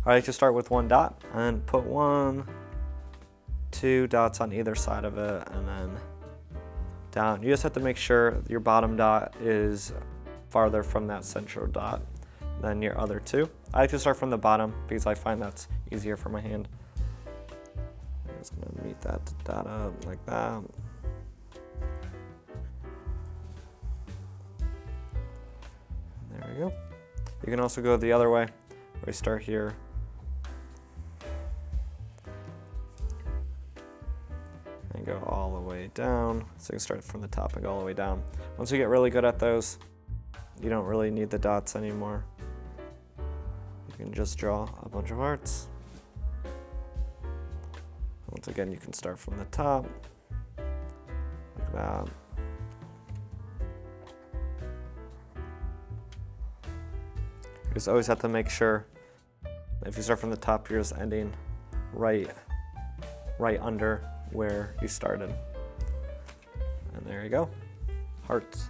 I like to start with one dot and put 1, 2 dots on either side of it, and then down. You just have to make sure your bottom dot is farther from that central dot than your other two. I like to start from the bottom because I find that's easier for my hand. I'm just gonna meet that dot up like that. There we go. You can also go the other way, where we start here. And go all the way down. So you can start from the top and go all the way down. Once you get really good at those, you don't really need the dots anymore. You can just draw a bunch of hearts. Once again, you can start from the top, like that. You just always have to make sure, if you start from the top, you're just ending right under where you started. And there you go, hearts.